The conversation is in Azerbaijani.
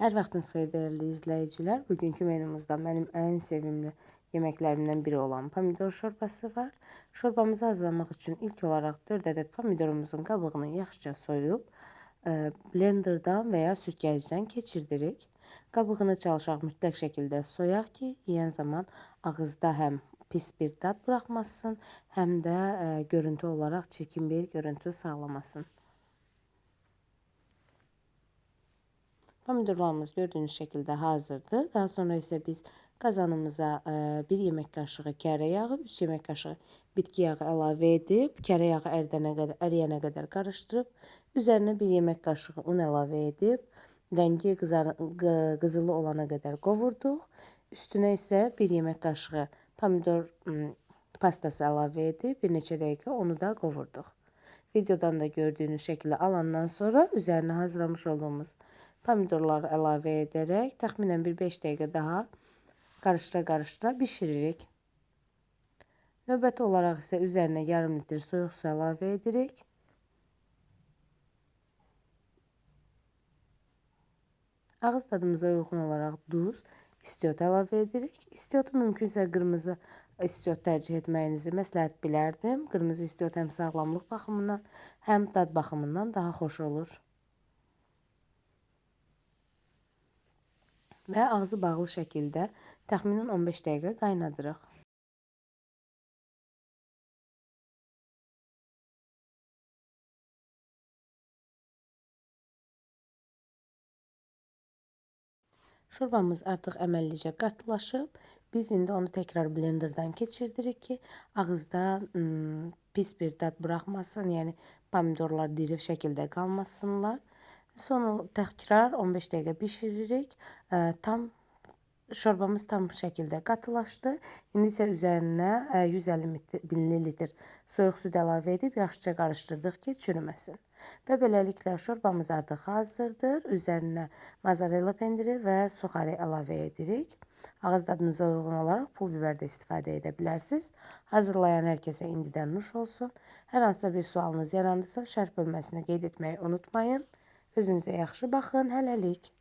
Hər vaxtınız xeyir dəyərli izləyicilər. Bugünkü menümüzdə mənim ən sevimli yeməklərimdən biri olan pomidor şorbası var. Şorbamızı hazırlamaq üçün ilk olaraq 4 ədəd pomidorumuzun qabığını yaxşıca soyub blenderdan və ya süzgəcdən keçirdirik. Qabığını çalışaq mütləq şəkildə soyaq ki, yeyən zaman ağızda həm pis bir dad buraxmasın, həm də görüntü olaraq çirkin bir görüntü sağlamasın. Pomidorlarımız gördüğünüz şekilde hazırdır. Daha sonra ise biz kazanımıza 1 yemək qaşığı kərə yağı, 3 yemək qaşığı bitki yağı əlavə edib, kərə yağı əriyənə qədər qarışdırıb, üzərinə 1 yemək qaşığı un əlavə edib, rəngi qızılı olana qədər qovurduq. Üstünə isə 1 yemək qaşığı pomidor pastası əlavə edib, bir neçə dəqiqə onu da qovurduq. Videodan da gördüğünüz şekilde alandan sonra üzerine hazırlamış olduğumuz pomidorları əlavə edərək təxminən bir 5 dəqiqə daha qarıştıra bişiririk. Növbəti olaraq isə üzərinə yarım litr soyuq su əlavə edirik. Ağız tadımıza uyğun olaraq duz, istiot əlavə edirik. İstiotu mümkünsə qırmızı istiot tercih etməyinizi məsləhət bilərdim. Qırmızı istiot həm sağlamlıq baxımından, həm dad baxımından daha xoş olur. Və ağzı bağlı şəkildə təxminən 15 dəqiqə qaynadırıq. Şorbamız artıq əməllicə qatılaşıb. Biz indi onu təkrar blenderdan keçirdirik ki, ağızda pis bir dad buraxmasın, yəni pomidorlar diri şəkildə qalmasınlar. Sonra təkrar 15 dəqiqə bişiririk. Şorbamız tam şəkildə qatılaşdı. İndi isə üzərinə 150 ml soyuq su əlavə edib yaxşıca qarışdırdıq ki, çürüməsin. Və beləliklə şorbamız artıq hazırdır. Üzərinə mozzarella pendiri və suxari əlavə edirik. Ağız dadınıza uyğun olaraq pul biber də istifadə edə bilərsiniz. Hazırlayan hər kəsə indidən nuş olsun. Hər hansısa bir sualınız yarandısa şərh bölməsinə qeyd etməyi unutmayın. Özünüzə yaxşı baxın. Hələlik.